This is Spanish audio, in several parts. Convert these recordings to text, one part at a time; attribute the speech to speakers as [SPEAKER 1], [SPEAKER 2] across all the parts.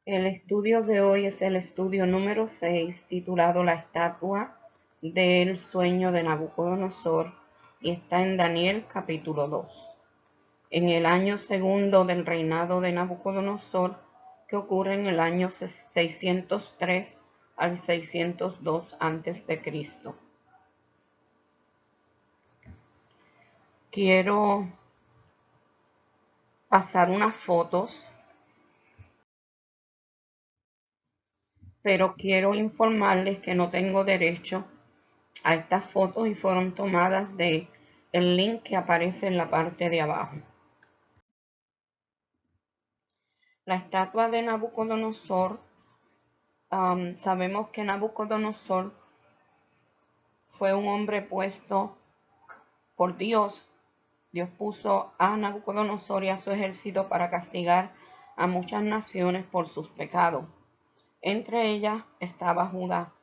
[SPEAKER 1] El estudio de hoy es el estudio número 6, titulado La estatua del sueño de Nabucodonosor, y está en Daniel capítulo 2. En el año segundo del reinado de Nabucodonosor, que ocurre en el año 603 al 602 a.C. Quiero pasar unas fotos, pero quiero informarles que no tengo derecho a estas fotos y fueron tomadas de el link que aparece en la parte de abajo. La estatua de Nabucodonosor, sabemos que Nabucodonosor fue un hombre puesto por Dios. Dios puso a Nabucodonosor y a su ejército para castigar a muchas naciones por sus pecados. Entre ellas estaba Judá.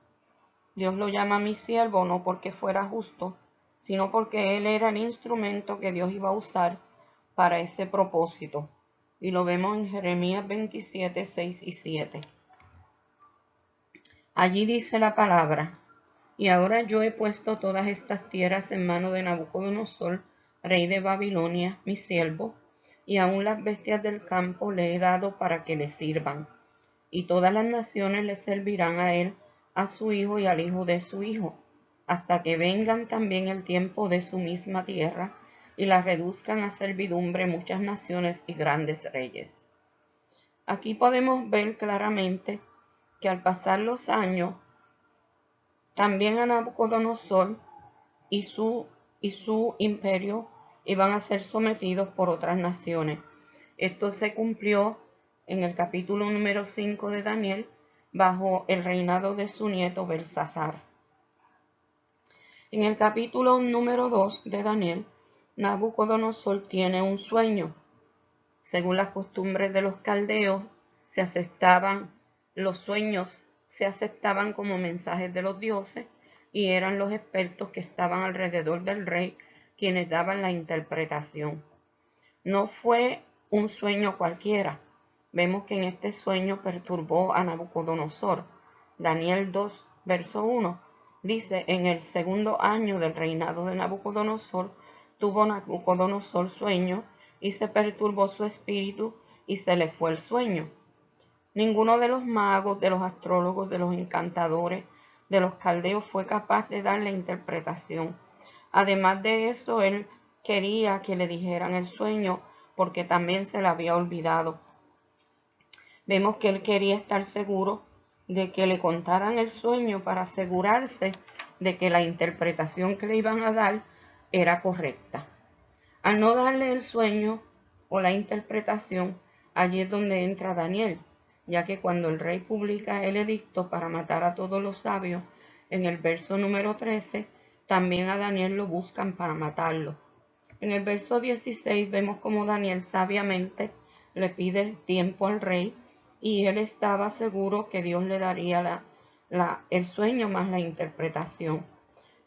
[SPEAKER 1] Dios lo llama mi siervo no porque fuera justo, sino porque él era el instrumento que Dios iba a usar para ese propósito. Y lo vemos en Jeremías 27, 6 y 7. Allí dice la palabra: y ahora yo he puesto todas estas tierras en mano de Nabucodonosor, rey de Babilonia, mi siervo, y aun las bestias del campo le he dado para que le sirvan. Y todas las naciones le servirán a él, a su hijo y al hijo de su hijo, hasta que vengan también el tiempo de su misma tierra, y la reduzcan a servidumbre muchas naciones y grandes reyes. Aquí podemos ver claramente que al pasar los años, también a Nabucodonosor y su imperio iban a ser sometidos por otras naciones. Esto se cumplió en el capítulo número 5 de Daniel, bajo el reinado de su nieto Belsasar. En el capítulo número 2 de Daniel, Nabucodonosor tiene un sueño. Según las costumbres de los caldeos, los sueños se aceptaban como mensajes de los dioses, y eran los expertos que estaban alrededor del rey quienes daban la interpretación. No fue un sueño cualquiera. Vemos que en este sueño perturbó a Nabucodonosor. Daniel 2, verso 1, dice: en el segundo año del reinado de Nabucodonosor, tuvo Nabucodonosor sueño, y se perturbó su espíritu, y se le fue el sueño. Ninguno de los magos, de los astrólogos, de los encantadores, de los caldeos fue capaz de dar la interpretación. Además de eso, él quería que le dijeran el sueño, porque también se le había olvidado. Vemos que él quería estar seguro de que le contaran el sueño para asegurarse de que la interpretación que le iban a dar era correcta. Al no darle el sueño o la interpretación, allí es donde entra Daniel, ya que cuando el rey publica el edicto para matar a todos los sabios, en el verso número 13, también a Daniel lo buscan para matarlo. En el verso 16 vemos como Daniel sabiamente le pide tiempo al rey, y él estaba seguro que Dios le daría el sueño más la interpretación.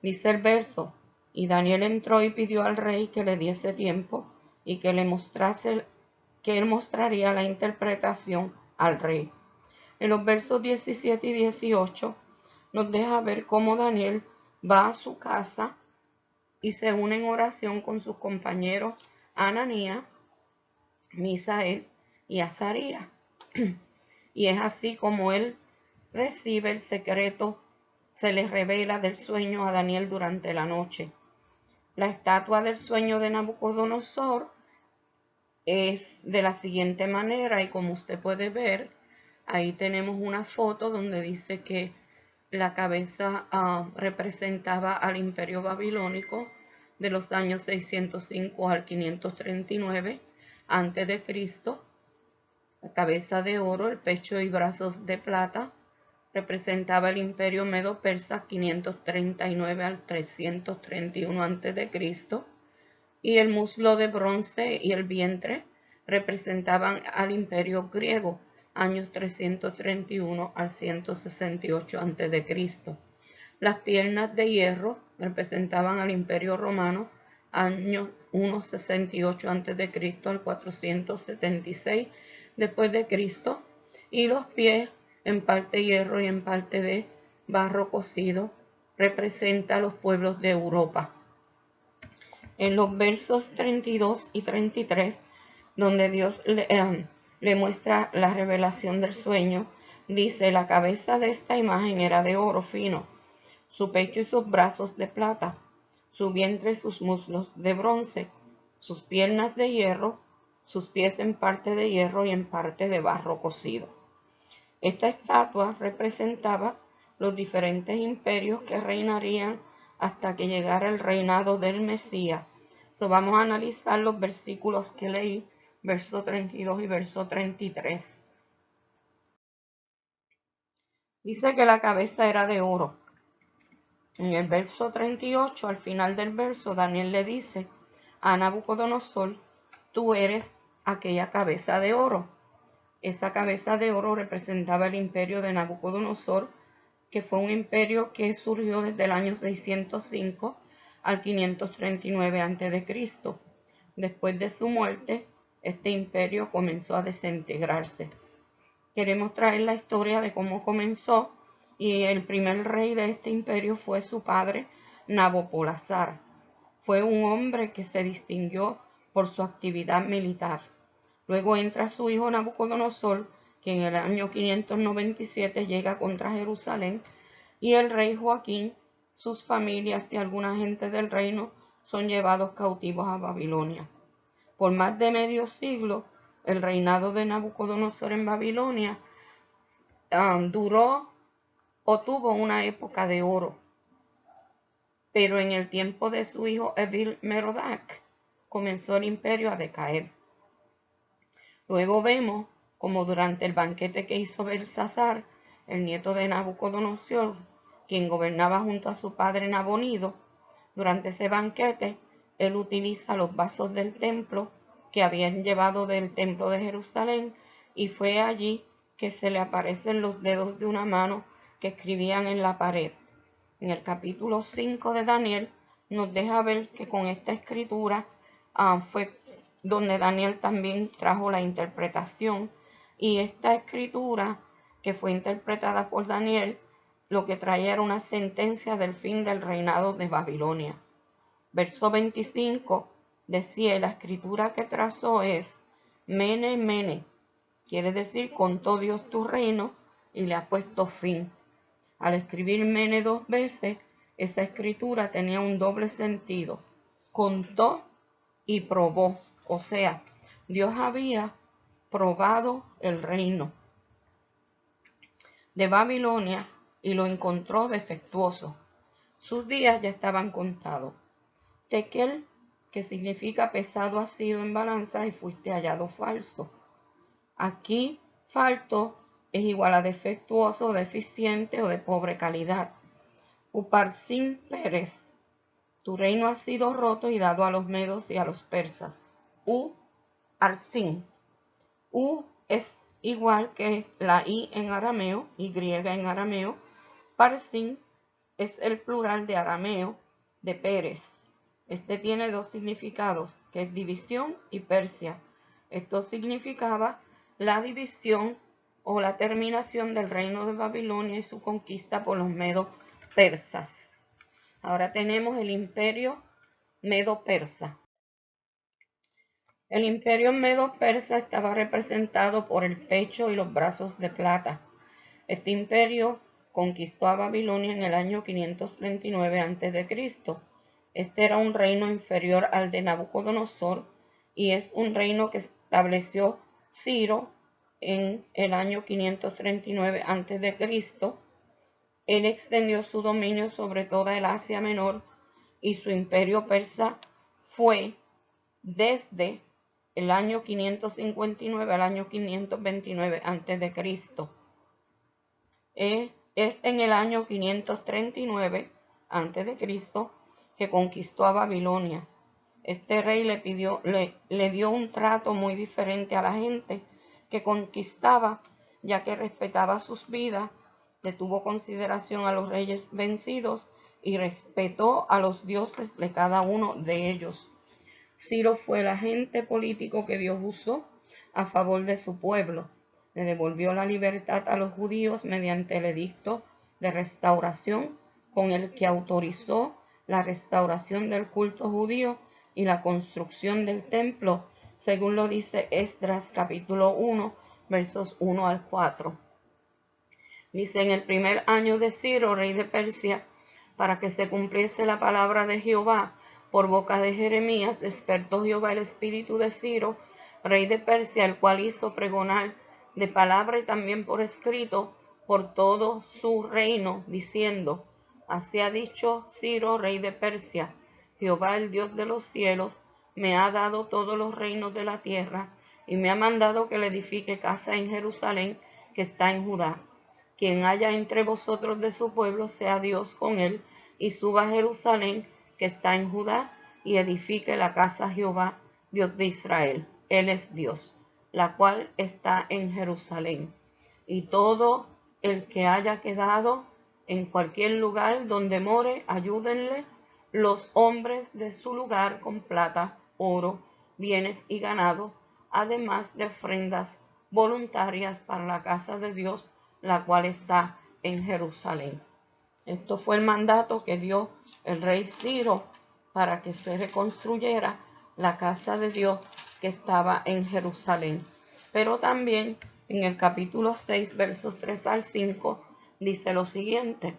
[SPEAKER 1] Dice el verso: y Daniel entró y pidió al rey que le diese tiempo y que él mostraría la interpretación al rey. En los versos 17 y 18 nos deja ver cómo Daniel va a su casa y se une en oración con sus compañeros Ananías, Misael y Azarías. Y es así como él recibe el secreto, se le revela del sueño a Daniel durante la noche. La estatua del sueño de Nabucodonosor es de la siguiente manera, y como usted puede ver, ahí tenemos una foto donde dice que la cabeza representaba al imperio babilónico de los años 605 al 539 a.C., la cabeza de oro, el pecho y brazos de plata representaba el imperio medo-persa 539 al 331 a.C., y el muslo de bronce y el vientre representaban al imperio griego, años 331 al 168 a.C. Las piernas de hierro representaban al imperio romano, años 168 a.C. al 476 después de Cristo, y los pies, en parte hierro y en parte de barro cocido, representa a los pueblos de Europa. En los versos 32 y 33, donde Dios le muestra la revelación del sueño, dice: la cabeza de esta imagen era de oro fino, su pecho y sus brazos de plata, su vientre y sus muslos de bronce, sus piernas de hierro, sus pies en parte de hierro y en parte de barro cocido. Esta estatua representaba los diferentes imperios que reinarían hasta que llegara el reinado del Mesías. Vamos a analizar los versículos que leí, verso 32 y verso 33. Dice que la cabeza era de oro. En el verso 38, al final del verso, Daniel le dice a Nabucodonosor: tú eres aquella cabeza de oro. Esa cabeza de oro representaba el imperio de Nabucodonosor, que fue un imperio que surgió desde el año 605 al 539 a.C. Después de su muerte, este imperio comenzó a desintegrarse. Queremos traer la historia de cómo comenzó, y el primer rey de este imperio fue su padre, Nabopolassar. Fue un hombre que se distinguió por su actividad militar. Luego entra su hijo Nabucodonosor, que en el año 597 llega contra Jerusalén, y el rey Joaquín, sus familias y alguna gente del reino son llevados cautivos a Babilonia. Por más de medio siglo, el reinado de Nabucodonosor en Babilonia duró o tuvo una época de oro. Pero en el tiempo de su hijo Evil-Merodach comenzó el imperio a decaer. Luego vemos como durante el banquete que hizo Belsasar, el nieto de Nabucodonosor, quien gobernaba junto a su padre Nabonido, durante ese banquete él utiliza los vasos del templo que habían llevado del templo de Jerusalén, y fue allí que se le aparecen los dedos de una mano que escribían en la pared. En el capítulo 5 de Daniel nos deja ver que con esta escritura fue donde Daniel también trajo la interpretación, y esta escritura que fue interpretada por Daniel lo que traía era una sentencia del fin del reinado de Babilonia. Verso 25 decía: la escritura que trazó es Mene, Mene, quiere decir contó Dios tu reino y le ha puesto fin. Al escribir Mene dos veces, esa escritura tenía un doble sentido: contó y probó. O sea, Dios había probado el reino de Babilonia y lo encontró defectuoso. Sus días ya estaban contados. Tekel, que significa pesado, ha sido en balanza y fuiste hallado falso. Aquí, falto es igual a defectuoso, deficiente o de pobre calidad. Uparsin Pérez, tu reino ha sido roto y dado a los medos y a los persas. Arsin. U es igual que la I en arameo, Y en arameo. Parsin es el plural de arameo de Pérez. Este tiene dos significados, que es división y Persia. Esto significaba la división o la terminación del reino de Babilonia y su conquista por los medos persas. Ahora tenemos el imperio medo-persa. El imperio medo-persa estaba representado por el pecho y los brazos de plata. Este imperio conquistó a Babilonia en el año 539 a.C. Este era un reino inferior al de Nabucodonosor y es un reino que estableció Ciro en el año 539 a.C. Él extendió su dominio sobre toda el Asia Menor y su imperio persa fue desde el año 559 al año 529 a.C. Es en el año 539 a.C. que conquistó a Babilonia. Este rey le dio un trato muy diferente a la gente que conquistaba, ya que respetaba sus vidas, le tuvo consideración a los reyes vencidos y respetó a los dioses de cada uno de ellos. Ciro fue el agente político que Dios usó a favor de su pueblo. Le devolvió la libertad a los judíos mediante el edicto de restauración, con el que autorizó la restauración del culto judío y la construcción del templo, según lo dice Esdras capítulo 1, versos 1 al 4. Dice: en el primer año de Ciro, rey de Persia, para que se cumpliese la palabra de Jehová por boca de Jeremías, despertó Jehová el espíritu de Ciro, rey de Persia, el cual hizo pregonar de palabra y también por escrito por todo su reino, diciendo: así ha dicho Ciro, rey de Persia: Jehová, el Dios de los cielos, me ha dado todos los reinos de la tierra, y me ha mandado que le edifique casa en Jerusalén, que está en Judá. Quien haya entre vosotros de su pueblo, sea Dios con él, y suba a Jerusalén, que está en Judá, y edifique la casa a Jehová, Dios de Israel. Él es Dios, la cual está en Jerusalén. Y todo el que haya quedado en cualquier lugar donde more, ayúdenle los hombres de su lugar con plata, oro, bienes y ganado, además de ofrendas voluntarias para la casa de Dios, la cual está en Jerusalén. Esto fue el mandato que dio el rey Ciro para que se reconstruyera la casa de Dios que estaba en Jerusalén. Pero también en el capítulo 6, versos 3 al 5, dice lo siguiente: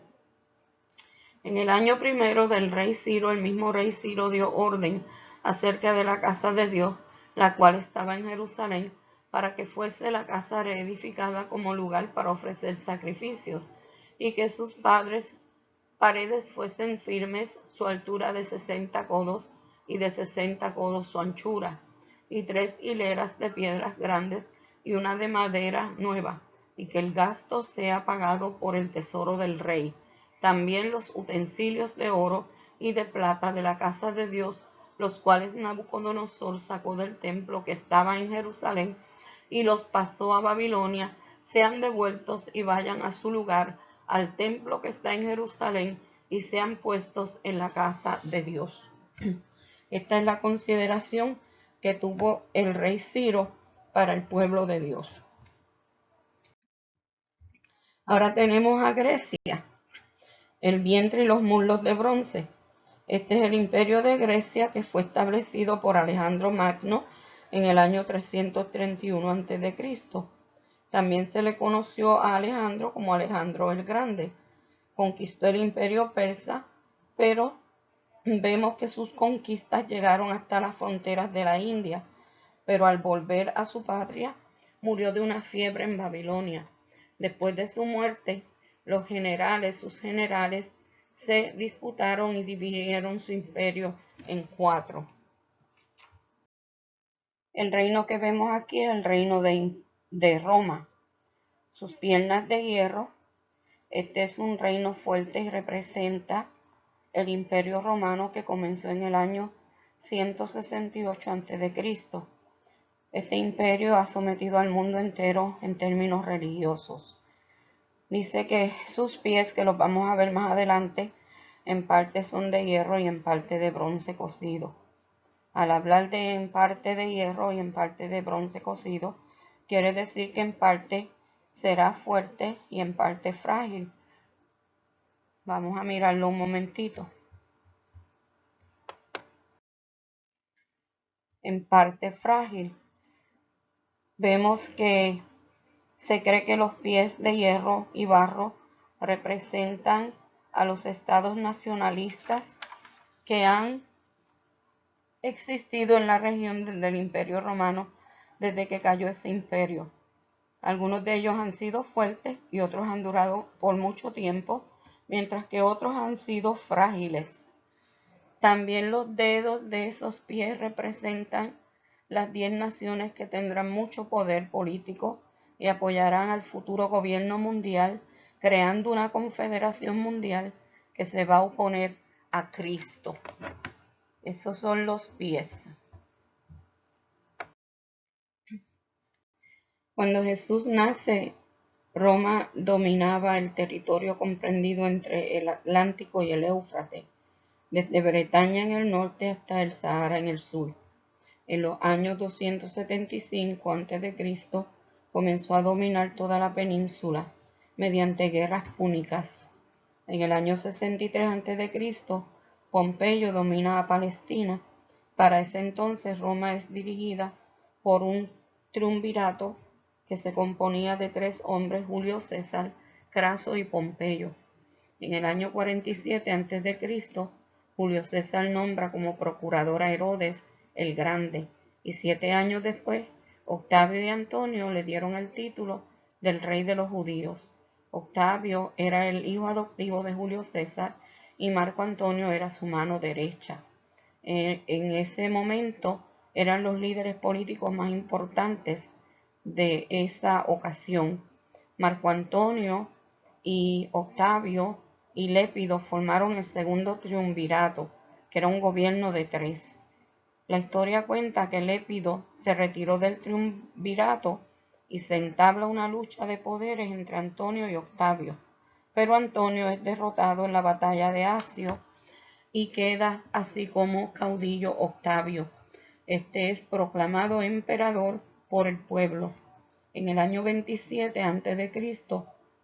[SPEAKER 1] en el año primero del rey Ciro, el mismo rey Ciro dio orden acerca de la casa de Dios, la cual estaba en Jerusalén, para que fuese la casa reedificada como lugar para ofrecer sacrificios, y que sus paredes fuesen firmes, su altura de 60 codos y de 60 codos su anchura, y 3 hileras de piedras grandes y una de madera nueva, y que el gasto sea pagado por el tesoro del rey. También los utensilios de oro y de plata de la casa de Dios, los cuales Nabucodonosor sacó del templo que estaba en Jerusalén y los pasó a Babilonia, sean devueltos y vayan a su lugar, al templo que está en Jerusalén, y sean puestos en la casa de Dios. Esta es la consideración que tuvo el rey Ciro para el pueblo de Dios. Ahora tenemos a Grecia, el vientre y los muslos de bronce. Este es el imperio de Grecia, que fue establecido por Alejandro Magno en el año 331 a.C. También se le conoció a Alejandro como Alejandro el Grande. Conquistó el imperio persa, pero vemos que sus conquistas llegaron hasta las fronteras de la India, pero al volver a su patria murió de una fiebre en Babilonia. Después de su muerte, sus generales, se disputaron y dividieron su imperio en 4. El reino que vemos aquí es el reino de Roma. Sus piernas de hierro. Este es un reino fuerte y representa el imperio romano que comenzó en el año 168 a.C. Este imperio ha sometido al mundo entero en términos religiosos. Dice que sus pies, que los vamos a ver más adelante, en parte son de hierro y en parte de bronce cocido. Al hablar de en parte de hierro y en parte de bronce cocido, quiere decir que en parte será fuerte y en parte frágil. Vamos a mirarlo un momentito. En parte frágil. Vemos que se cree que los pies de hierro y barro representan a los estados nacionalistas que han existido en la región del Imperio Romano desde que cayó ese imperio. Algunos de ellos han sido fuertes y otros han durado por mucho tiempo, mientras que otros han sido frágiles. También los dedos de esos pies representan las 10 naciones que tendrán mucho poder político y apoyarán al futuro gobierno mundial, creando una confederación mundial que se va a oponer a Cristo. Esos son los pies. Cuando Jesús nace, Roma dominaba el territorio comprendido entre el Atlántico y el Éufrates, desde Bretaña en el norte hasta el Sahara en el sur. En los años 275 a.C., comenzó a dominar toda la península mediante guerras púnicas. En el año 63 a.C., Pompeyo domina a Palestina. Para ese entonces Roma es dirigida por un triunvirato que se componía de 3 hombres: Julio César, Craso y Pompeyo. En el año 47 a.C., Julio César nombra como procurador a Herodes el Grande, y 7 años después, Octavio y Antonio le dieron el título del rey de los judíos. Octavio era el hijo adoptivo de Julio César y Marco Antonio era su mano derecha. En ese momento eran los líderes políticos más importantes de esa ocasión. Marco Antonio y Octavio y Lépido formaron el segundo triunvirato, que era un gobierno de 3. La historia cuenta que Lépido se retiró del triunvirato y se entabla una lucha de poderes entre Antonio y Octavio, pero Antonio es derrotado en la batalla de Asio y queda así como caudillo Octavio. Este es proclamado emperador por el pueblo. En el año 27 a.C.,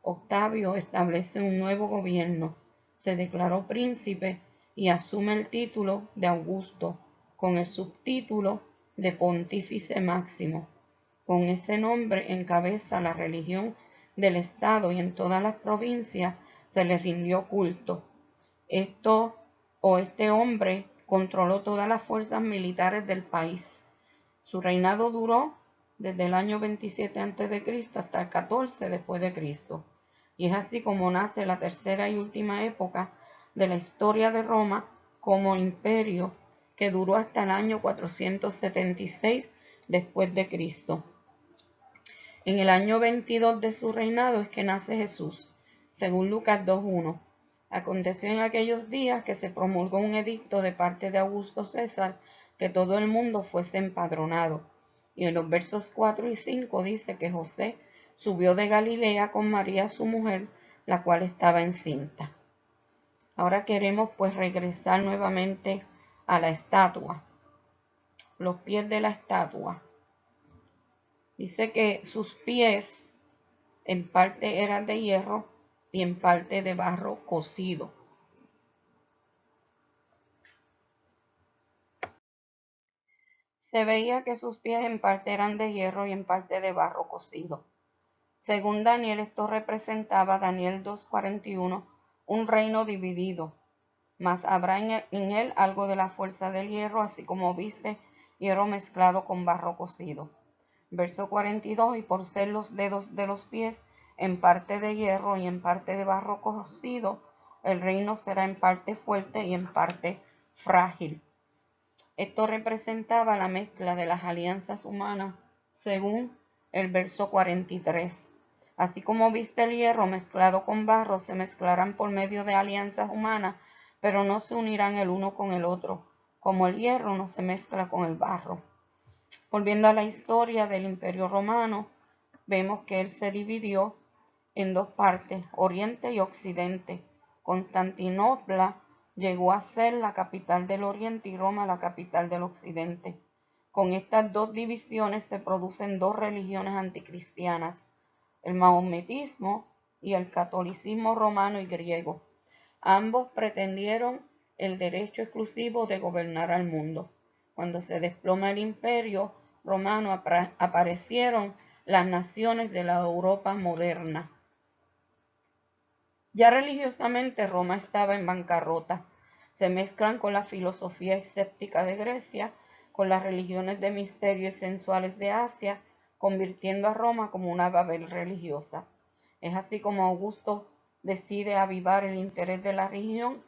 [SPEAKER 1] Octavio establece un nuevo gobierno, se declaró príncipe y asume el título de Augusto, con el subtítulo de Pontífice Máximo. Con ese nombre encabeza la religión del Estado y en todas las provincias se le rindió culto. Este hombre controló todas las fuerzas militares del país. Su reinado duró desde el año 27 a.C. hasta el 14 después de Cristo. Y es así como nace la tercera y última época de la historia de Roma como imperio, que duró hasta el año 476 después de Cristo. En el año 22 de su reinado es que nace Jesús, según Lucas 2:1. Aconteció en aquellos días que se promulgó un edicto de parte de Augusto César que todo el mundo fuese empadronado. Y en los versos 4 y 5 dice que José subió de Galilea con María su mujer, la cual estaba encinta. Ahora queremos pues regresar nuevamente a la estatua, los pies de la estatua. Dice que sus pies en parte eran de hierro y en parte de barro cocido. Se veía que sus pies en parte eran de hierro y en parte de barro cocido. Según Daniel, esto representaba, Daniel 2:41, un reino dividido, mas habrá en él algo de la fuerza del hierro, así como viste hierro mezclado con barro cocido. Verso 42, y por ser los dedos de los pies en parte de hierro y en parte de barro cocido, el reino será en parte fuerte y en parte frágil. Esto representaba la mezcla de las alianzas humanas, según el verso 43. Así como viste el hierro mezclado con barro, se mezclarán por medio de alianzas humanas, pero no se unirán el uno con el otro, como el hierro no se mezcla con el barro. Volviendo a la historia del Imperio Romano, vemos que él se dividió en 2 partes, Oriente y Occidente. Constantinopla llegó a ser la capital del Oriente y Roma la capital del Occidente. Con estas 2 divisiones se producen 2 religiones anticristianas, el mahometismo y el catolicismo romano y griego. Ambos pretendieron el derecho exclusivo de gobernar al mundo. Cuando se desploma el imperio romano, aparecieron las naciones de la Europa moderna. Ya religiosamente Roma estaba en bancarrota. Se mezclan con la filosofía escéptica de Grecia, con las religiones de misterio y sensuales de Asia, convirtiendo a Roma como una Babel religiosa. Es así como Augusto decide avivar el interés de la religión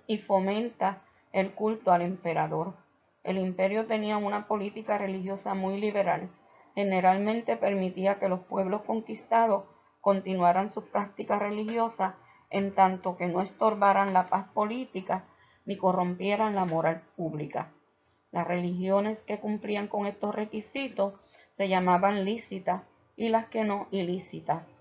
[SPEAKER 1] y fomenta el culto al emperador. El imperio tenía una política religiosa muy liberal. Generalmente permitía que los pueblos conquistados continuaran sus prácticas religiosas en tanto que no estorbaran la paz política ni corrompieran la moral pública. Las religiones que cumplían con estos requisitos se llamaban lícitas y las que no, ilícitas.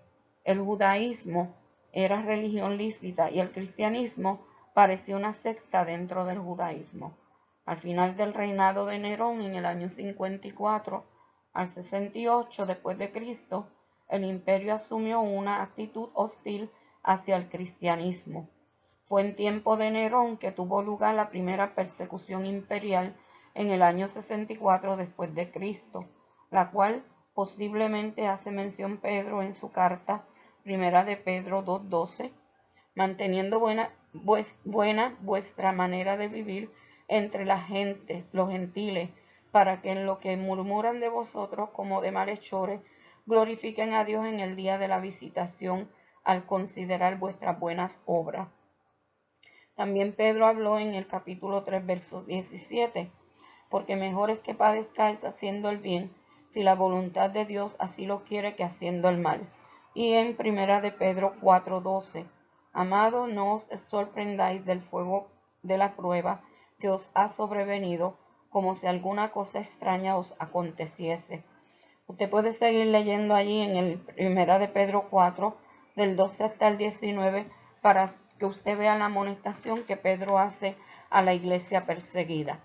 [SPEAKER 1] El judaísmo era religión lícita y el cristianismo parecía una secta dentro del judaísmo. Al final del reinado de Nerón, en el año 54, Al 68 después de Cristo, el imperio asumió una actitud hostil hacia el cristianismo. Fue en tiempo de Nerón que tuvo lugar la primera persecución imperial en el año 64 después de Cristo, la cual posiblemente hace mención Pedro en su carta primera de Pedro 2:12, manteniendo buena vuestra manera de vivir entre la gente, los gentiles, para que en lo que murmuran de vosotros como de malhechores, glorifiquen a Dios en el día de la visitación al considerar vuestras buenas obras. También Pedro habló en el capítulo 3, verso 17, porque mejor es que padezcáis haciendo el bien, si la voluntad de Dios así lo quiere, que haciendo el mal. Y en primera de Pedro 4:12, amado, no os sorprendáis del fuego de la prueba que os ha sobrevenido, como si alguna cosa extraña os aconteciese. Usted puede seguir leyendo allí en el primera de Pedro 4, del 12 hasta el 19, para que usted vea la amonestación que Pedro hace a la iglesia perseguida.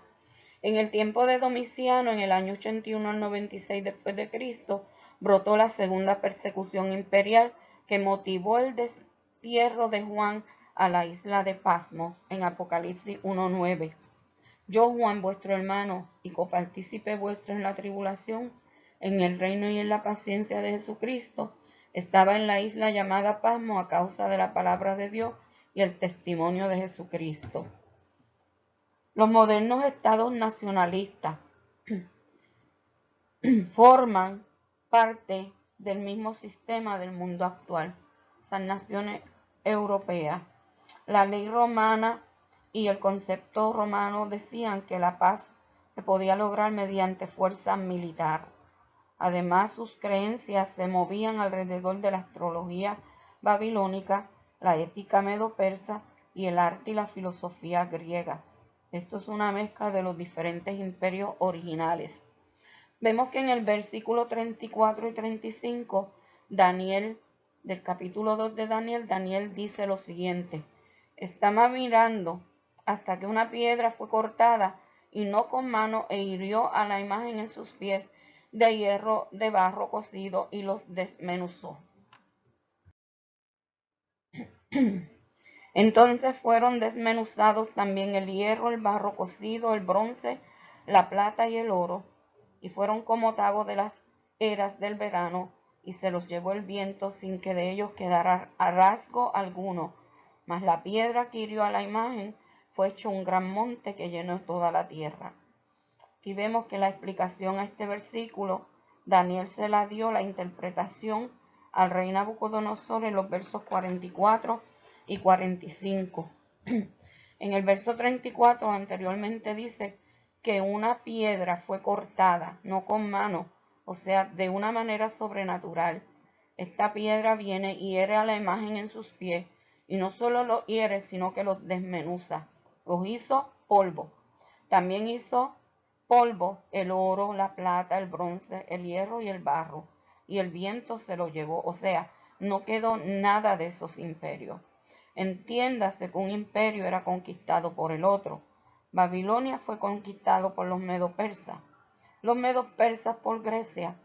[SPEAKER 1] En el tiempo de Domiciano, en el año 81 al 96 después de Cristo, brotó la segunda persecución imperial que motivó el destierro de Juan a la isla de Pasmo, en Apocalipsis 1:9. Yo, Juan, vuestro hermano y copartícipe vuestro en la tribulación, en el reino y en la paciencia de Jesucristo, estaba en la isla llamada Pasmo a causa de la palabra de Dios y el testimonio de Jesucristo. Los modernos estados nacionalistas forman parte del mismo sistema del mundo actual. Esas naciones europeas, la ley romana y el concepto romano decían que la paz se podía lograr mediante fuerza militar. Además, sus creencias se movían alrededor de la astrología babilónica, la ética medo-persa y el arte y la filosofía griega. Esto es una mezcla de los diferentes imperios originales. Vemos que en el versículo 34 y 35, Daniel, del capítulo 2 de Daniel, Daniel dice lo siguiente: estaba mirando hasta que una piedra fue cortada y no con mano e hirió a la imagen en sus pies de hierro de barro cocido y los desmenuzó. Entonces fueron desmenuzados también el hierro, el barro cocido, el bronce, la plata y el oro, y fueron como tabo de las eras del verano, y se los llevó el viento sin que de ellos quedara rasgo alguno. Mas la piedra que hirió a la imagen fue hecho un gran monte que llenó toda la tierra. Aquí vemos que la explicación a este versículo, Daniel se la dio la interpretación al rey Nabucodonosor en los versos 44 y 45. En el verso 34 anteriormente dice que una piedra fue cortada, no con mano, o sea, de una manera sobrenatural. Esta piedra viene y hiere a la imagen en sus pies, y no solo los hiere, sino que los desmenuza. Los hizo polvo. También hizo polvo el oro, la plata, el bronce, el hierro y el barro, y el viento se lo llevó. O sea, no quedó nada de esos imperios. Entiéndase que un imperio era conquistado por el otro. Babilonia fue conquistado por los medo-persas, los medo-persas por Grecia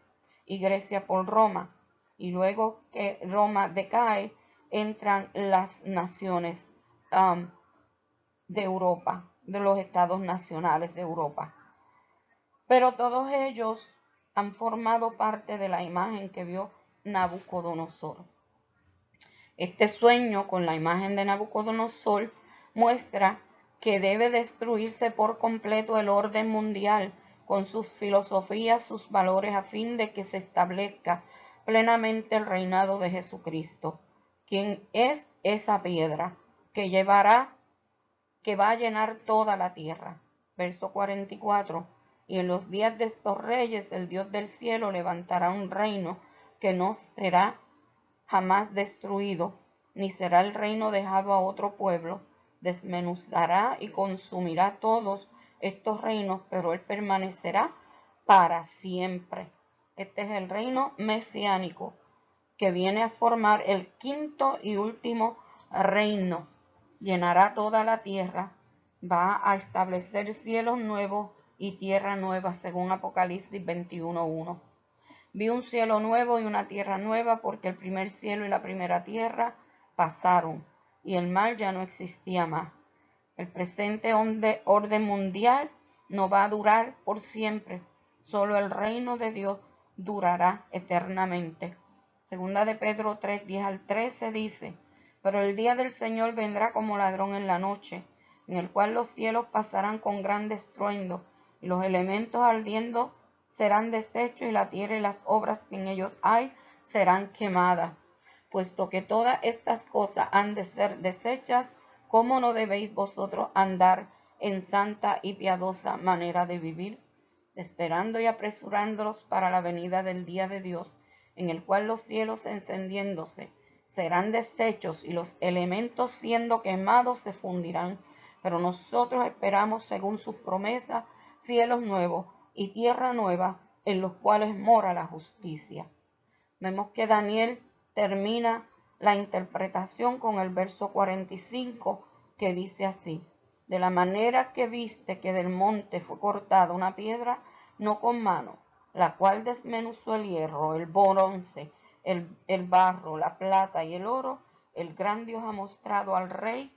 [SPEAKER 1] y Grecia por Roma. Y luego que Roma decae, entran las naciones de Europa, de los estados nacionales de Europa. Pero todos ellos han formado parte de la imagen que vio Nabucodonosor. Este sueño con la imagen de Nabucodonosor muestra que debe destruirse por completo el orden mundial con sus filosofías, sus valores, a fin de que se establezca plenamente el reinado de Jesucristo, quien es esa piedra que va a llenar toda la tierra. Verso 44. Y en los días de estos reyes, el Dios del cielo levantará un reino que no será jamás destruido, ni será el reino dejado a otro pueblo. Desmenuzará y consumirá todos estos reinos, pero él permanecerá para siempre. Este es el reino mesiánico que viene a formar el quinto y último reino. Llenará toda la tierra, va a establecer cielos nuevos y tierra nueva, según Apocalipsis 21:1. Vi un cielo nuevo y una tierra nueva, porque el primer cielo y la primera tierra pasaron, y el mar ya no existía más. El presente orden mundial no va a durar por siempre, solo el reino de Dios durará eternamente. Segunda de Pedro 3, 10 al 13 dice: pero el día del Señor vendrá como ladrón en la noche, en el cual los cielos pasarán con gran estruendo, y los elementos ardiendo serán deshechos, y la tierra y las obras que en ellos hay serán quemadas. Puesto que todas estas cosas han de ser deshechas, ¿cómo no debéis vosotros andar en santa y piadosa manera de vivir, esperando y apresurándolos para la venida del día de Dios, en el cual los cielos encendiéndose serán deshechos y los elementos siendo quemados se fundirán? Pero nosotros esperamos, según sus promesas, cielos nuevos y tierra nueva, en los cuales mora la justicia. Vemos que Daniel termina la interpretación con el verso 45, que dice así: de la manera que viste que del monte fue cortada una piedra, no con mano, la cual desmenuzó el hierro, el bronce, el barro, la plata y el oro, el gran Dios ha mostrado al rey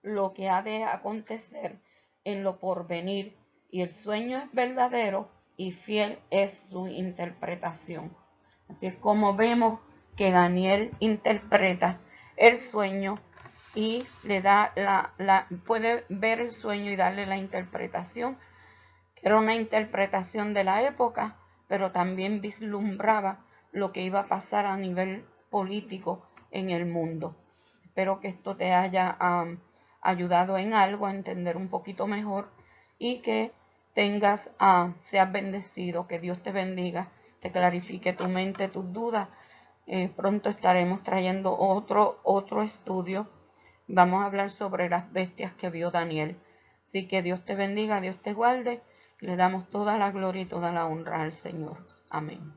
[SPEAKER 1] lo que ha de acontecer en lo porvenir, y el sueño es verdadero y fiel es su interpretación. Así es como vemos que Daniel interpreta el sueño y le da puede ver el sueño y darle la interpretación, que era una interpretación de la época, pero también vislumbraba lo que iba a pasar a nivel político en el mundo. Espero que esto te haya ayudado en algo a entender un poquito mejor, y que seas bendecido, que Dios te bendiga, te clarifique tu mente, tus dudas. Pronto estaremos trayendo otro estudio. Vamos a hablar sobre las bestias que vio Daniel. Así que Dios te bendiga, Dios te guarde. Le damos toda la gloria y toda la honra al Señor. Amén.